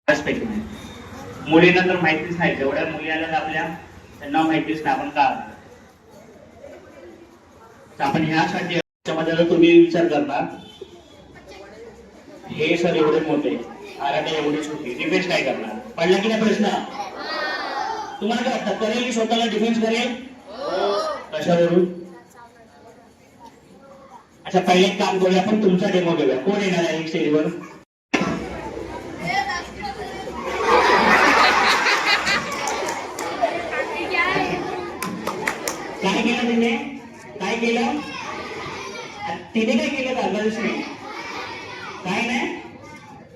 पैकी नाही. मुलींना तर माहितीच नाही, जेवढ्या मुली आल्यात आपल्या त्यांना माहितीच नाही आपण का आपण ह्यासाठी त्याच्यामध्ये तुम्ही विचार करणार हे सर एवढे मोठे आराटे एवढी छोटी डिफेन्स काय करणार पडला की नाही प्रश्न तुम्हाला काय वाटतं करेल की स्वतःला डिफेन्स करेल कशावरून अच्छा पहिले एक काम करूया आपण तुमचा डेमो घेऊया कोण येणार आहे स्टेजवर काय केलं तिने काय केलं तिने काय केलं दादाश्री काय नाही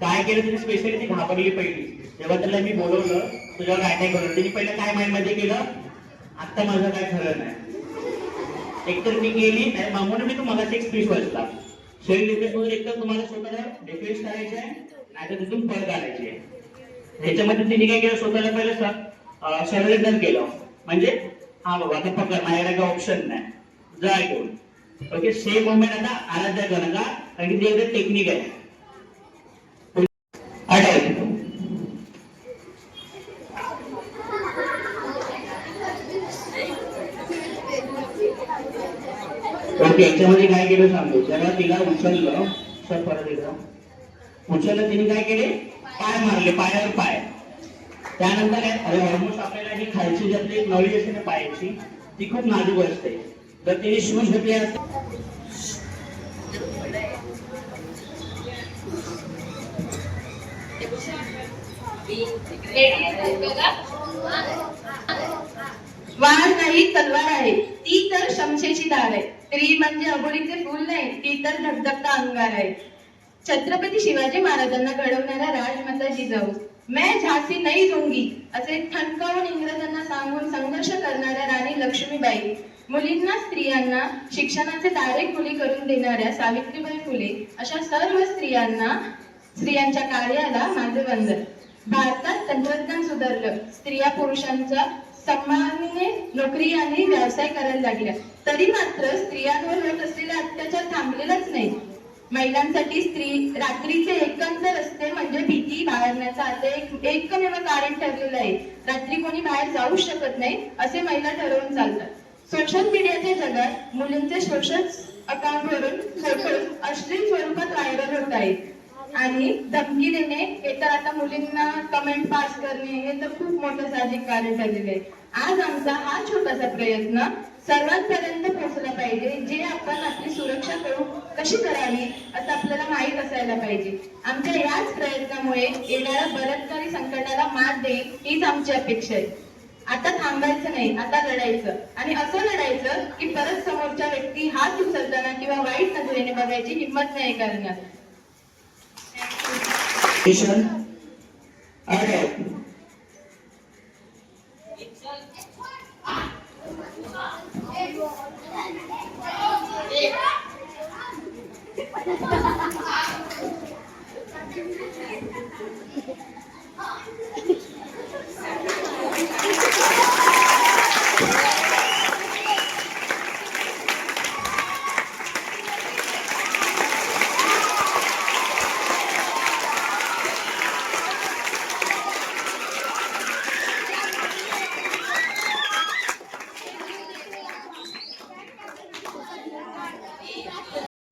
काय केलं तिने स्पेशली ती घाबरली पहिली तेव्हा त्याला मी बोलवलं तुझ्यावर काय काय करू तिने पहिलं काय माइंड मध्ये केलं आता माझं काय खरं नाही एकतर मी गेली नाही म्हणून मी तुम्हाला एक स्पीच वाचला सेल्फ डिफेन्स मध्ये एकतर तुम्हाला स्वतःला डिफेन्स करायचं आहे नाहीतर तिथून पळ काढायची आहे ह्याच्यामध्ये तिने काय केलं स्वतःला पहिलं सरेंडर केलं म्हणजे हा बाबा आता पकड माझ्याकडे काही ऑप्शन नाही जा घेऊन ओके सेम मोमेंट आता आराध्या करा का कारण की ते एवढं टेक्निक आहे ओके याच्यामध्ये काय केलं सांगतो जेव्हा तिला उचललं सर परत एकदा उचललं तिने काय केले पाय मारले पायावर पाय त्यानंतर अरे ऑलमोस्ट आपल्याला ही खालची जी आपली नळी असते ना पायाची ती खूप नाजूक असते जर तिने शूज घेतले वार नाही तलवार आहे ती तर शमशेची धार आहे स्त्री म्हणजे अबोलीचे फूल नाही ती तर धगधगता अंगार आहे छत्रपती शिवाजी महाराजांना घडवणारा राजमाता जिजाऊ मैं झाशी नाही दूंगी असे ठणकावून इंग्रजांना सांगून संघर्ष करणाऱ्या राणी लक्ष्मीबाई मुलींना स्त्रियांना शिक्षणाचे दारे खुली करून देणाऱ्या सावित्रीबाई फुले अशा सर्व स्त्रियांच्या कार्याला माझे वंदन भारतात तंत्रज्ञान सुधारलं स्त्रिया पुरुषांचा सन्मानाने नोकरी आणि व्यवसाय करायला लागल्या तरी मात्र स्त्रियांवर होत असलेले अत्याचार थांबलेलाच नाही महिलांसाठी रात्रीचे एकांत रस्ते म्हणजे भीती बाळगण्याचं आता एकमेव कारण ठरलेलं आहे रात्री कोणी बाहेर जाऊ शकत नाही असे महिला ठरवून चालतात सोशल मीडियाच्या जगात मुलींचे सोशल अकाउंटवरून फोटो अश्लील स्वरूपात व्हायरल होत आहेत आणि धमकी देणे हे तर आता मुलींना कमेंट पास करणे हे तर खूप मोठं साहजिक कार्य ठरलेलं आहे आज आमचा हा छोटासा प्रयत्न सर्वांपर्यंत पोहोचला पाहिजे जे आपण आपली सुरक्षा कशी करावी असं आपल्याला माहीत असायला पाहिजे आमच्या याच प्रयत्नामुळे येणाऱ्या बलात्कारी संकटाला मात देईल हीच आमची अपेक्षा आहे आता थांबायचं नाही आता लढायचं आणि असं लढायचं की परत समोरच्या व्यक्ती हात उचलताना किंवा वाईट नजरेने बघायची हिंमत नाही करणार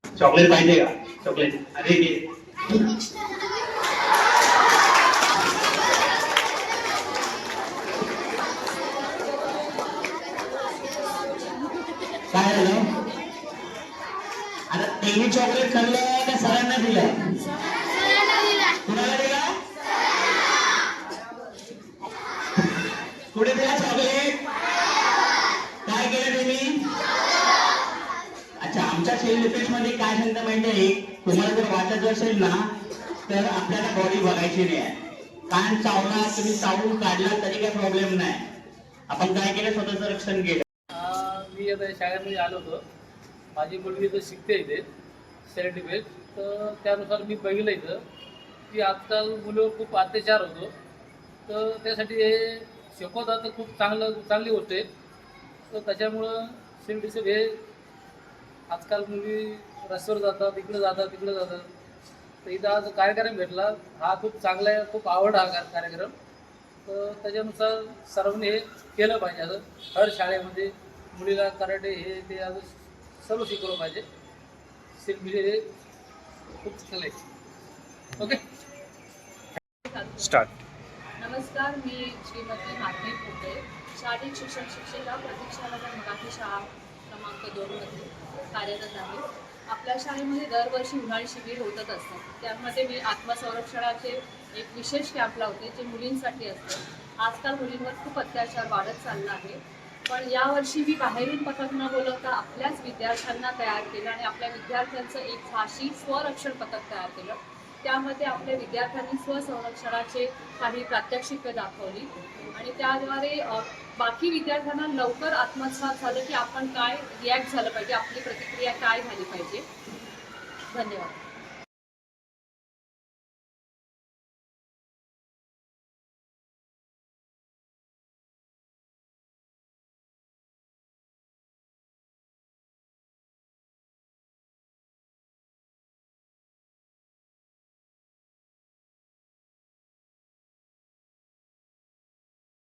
चॉकलेट पाहिजे का चॉकलेट अरे काय झालं आता तेही चॉकलेट खाल्लं का सरांना दिलं कुणाला दिला कुठे दिला चॉकलेट काय केलं तुम्ही अच्छा आमच्या सेल्फ डिफेन्स मध्ये काय सांगता माहिती तुम्हाला जर वाटत असेल ना तर आपल्याला बॉडी बघायची नाही कान चावला तुम्ही चावून काढला तरी काही प्रॉब्लेम नाही आपण काय केलं स्वतःचं रक्षण केलं मी आता शाळेमध्ये आलो होतो माझी मुलगी तर शिकते इथे सेल्फ डिफेन्स तर त्यानुसार मी बघितलं इथं की आजकाल मुलं खूप अत्याचार होतो तर त्यासाठी हे शिकवतात तर खूप चांगली गोष्ट आहे तर त्याच्यामुळं सेल्फ डिफेन्स हे आजकाल मुली रस्त्यावर जातात इकडे जातात तिकडे जातात तर इथं आज कार्यक्रम भेटला, हा खूप चांगला आहे, खूप आवड हा कार्यक्रम. तर त्याच्यानुसार सर्वांनी हे केलं पाहिजे. असं हर शाळेमध्ये मुलीला कराटे हे ते आज सर्व शिकवलं पाहिजे. शिल्पी हे खूप चांगलं आहे. Okay start. नमस्कार, मी श्रीमती माधवी फुटे, शारीरिक शिक्षण शिक्षिका, प्रतीक्षानगर मराठी शाळा क्रमांक 2 मध्ये कार्यरत आहे. आपल्या शाळेमध्ये दरवर्षी उन्हाळी शिबिर होतच असतात. त्यामध्ये मी आत्मसंरक्षणाचे एक विशेष कॅम्प लावते, जे मुलींसाठी असतं. आजकाल मुलींवर खूप अत्याचार वाढत चालला आहे, पण यावर्षी मी बाहेरून पथक न बोलवता आपल्याच विद्यार्थ्यांना तयार केलं आणि आपल्या विद्यार्थ्यांचं एक झाशी स्वरक्षण पथक तयार केलं. त्यामध्ये आपल्या विद्यार्थ्यांनी स्वसंरक्षणाचे काही प्रात्यक्षिकं दाखवली आणि त्याद्वारे बाकी विद्यार्थ्यांना लवकर आत्मसात झालं की आपण काय रिॲक्ट झालं पाहिजे, आपली प्रतिक्रिया काय झाली पाहिजे. धन्यवाद.